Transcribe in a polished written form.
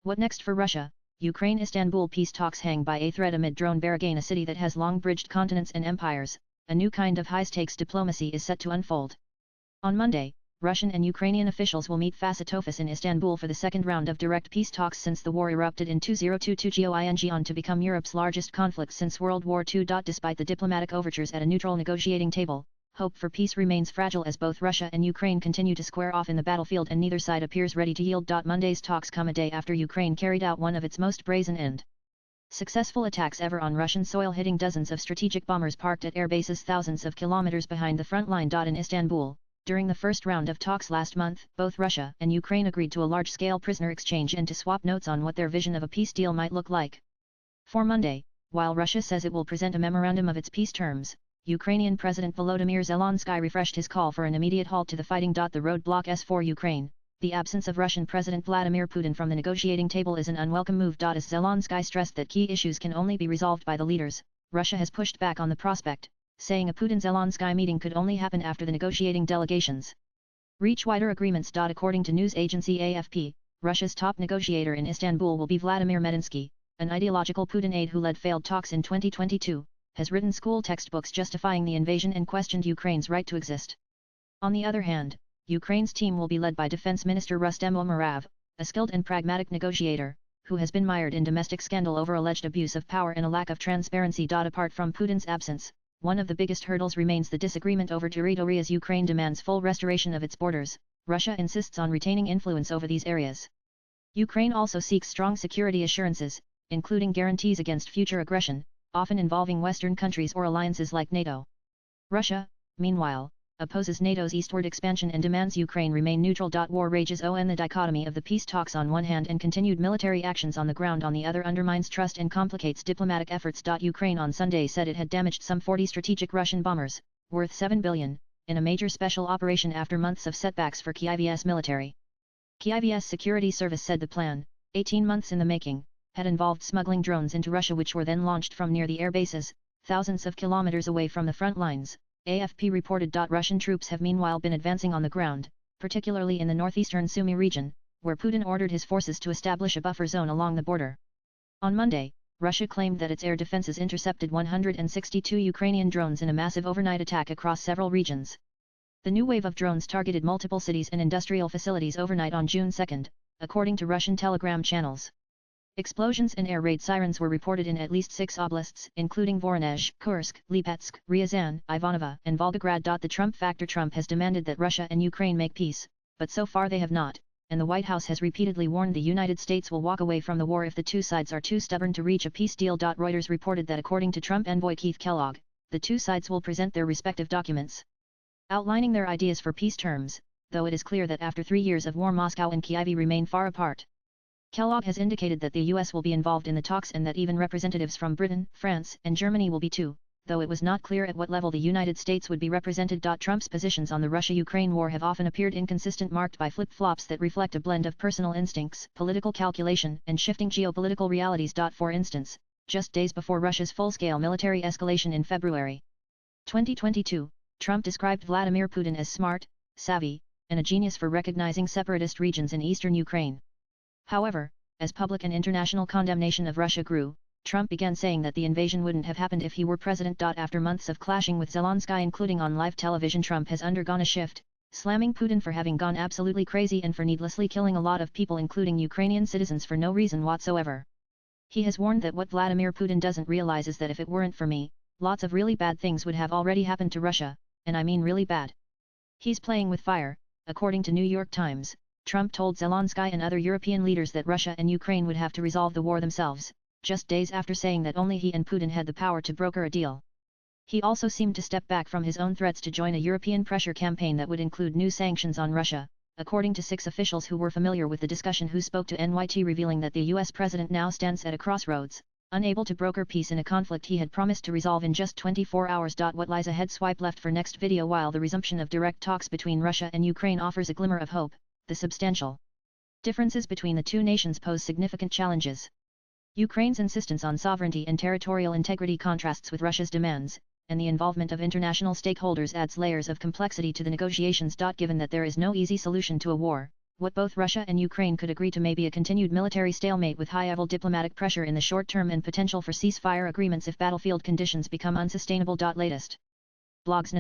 What next for Russia? Ukraine-Istanbul peace talks hang by a thread amid drone barrage. A city that has long bridged continents and empires, a new kind of high-stakes diplomacy is set to unfold. On Monday, Russian and Ukrainian officials will meet face-to-face in Istanbul for the second round of direct peace talks since the war erupted in 2022 going on to become Europe's largest conflict since World War II. Despite the diplomatic overtures at a neutral negotiating table, hope for peace remains fragile as both Russia and Ukraine continue to square off in the battlefield and neither side appears ready to yield. Monday's talks come a day after Ukraine carried out one of its most brazen and successful attacks ever on Russian soil, hitting dozens of strategic bombers parked at air bases thousands of kilometers behind the front line. In Istanbul, during the first round of talks last month, both Russia and Ukraine agreed to a large-scale prisoner exchange and to swap notes on what their vision of a peace deal might look like. For Monday, while Russia says it will present a memorandum of its peace terms, Ukrainian President Volodymyr Zelensky refreshed his call for an immediate halt to the fighting. The roadblock is for Ukraine. The absence of Russian President Vladimir Putin from the negotiating table is an unwelcome move. As Zelensky stressed that key issues can only be resolved by the leaders, Russia has pushed back on the prospect, saying a Putin-Zelensky meeting could only happen after the negotiating delegations reach wider agreements. According to news agency AFP, Russia's top negotiator in Istanbul will be Vladimir Medinsky, an ideological Putin aide who led failed talks in 2022. Has written school textbooks justifying the invasion and questioned Ukraine's right to exist. On the other hand, Ukraine's team will be led by Defense Minister Rustem Umerov, a skilled and pragmatic negotiator, who has been mired in domestic scandal over alleged abuse of power and a lack of transparency. Apart from Putin's absence, one of the biggest hurdles remains the disagreement over territory. As Ukraine demands full restoration of its borders, Russia insists on retaining influence over these areas. Ukraine also seeks strong security assurances, including guarantees against future aggression, often involving Western countries or alliances like NATO. Russia, meanwhile, opposes NATO's eastward expansion and demands Ukraine remain neutral. War rages on the dichotomy of the peace talks on one hand and continued military actions on the ground on the other undermines trust and complicates diplomatic efforts. Ukraine on Sunday said it had damaged some 40 strategic Russian bombers, worth $7 billion, in a major special operation after months of setbacks for Kyiv's military. Kyiv's security service said the plan, 18 months in the making, had involved smuggling drones into Russia which were then launched from near the air bases, thousands of kilometers away from the front lines. AFP reported. Russian troops have meanwhile been advancing on the ground, particularly in the northeastern Sumy region, where Putin ordered his forces to establish a buffer zone along the border. On Monday, Russia claimed that its air defenses intercepted 162 Ukrainian drones in a massive overnight attack across several regions. The new wave of drones targeted multiple cities and industrial facilities overnight on June 2, according to Russian telegram channels. Explosions and air raid sirens were reported in at least 6 oblasts, including Voronezh, Kursk, Lipetsk, Ryazan, Ivanova, and Volgograd. The Trump factor. Trump has demanded that Russia and Ukraine make peace, but so far they have not, and the White House has repeatedly warned the United States will walk away from the war if the two sides are too stubborn to reach a peace deal. Reuters reported that according to Trump envoy Keith Kellogg, the two sides will present their respective documents outlining their ideas for peace terms, though it is clear that after 3 years of war Moscow and Kyiv remain far apart. Kellogg has indicated that the U.S. will be involved in the talks and that even representatives from Britain, France, and Germany will be too, though it was not clear at what level the United States would be represented. Trump's positions on the Russia-Ukraine war have often appeared inconsistent, marked by flip-flops that reflect a blend of personal instincts, political calculation, and shifting geopolitical realities. For instance, just days before Russia's full-scale military escalation in February 2022, Trump described Vladimir Putin as smart, savvy, and a genius for recognizing separatist regions in eastern Ukraine. However, as public and international condemnation of Russia grew, Trump began saying that the invasion wouldn't have happened if he were president. After months of clashing with Zelensky, including on live television, Trump has undergone a shift, slamming Putin for having gone absolutely crazy and for needlessly killing a lot of people, including Ukrainian citizens, for no reason whatsoever. He has warned that what Vladimir Putin doesn't realize is that if it weren't for me, lots of really bad things would have already happened to Russia, and I mean really bad. He's playing with fire, according to New York Times. Trump told Zelensky and other European leaders that Russia and Ukraine would have to resolve the war themselves, just days after saying that only he and Putin had the power to broker a deal. He also seemed to step back from his own threats to join a European pressure campaign that would include new sanctions on Russia, according to 6 officials who were familiar with the discussion who spoke to NYT, revealing that the US president now stands at a crossroads, unable to broker peace in a conflict he had promised to resolve in just 24 hours. What lies ahead? Swipe left for next video. While the resumption of direct talks between Russia and Ukraine offers a glimmer of hope, the substantial differences between the two nations pose significant challenges. Ukraine's insistence on sovereignty and territorial integrity contrasts with Russia's demands, and the involvement of international stakeholders adds layers of complexity to the negotiations. Given that there is no easy solution to a war, What both Russia and Ukraine could agree to may be a continued military stalemate with high-level diplomatic pressure in the short term and potential for ceasefire agreements if battlefield conditions become unsustainable. Latest blogs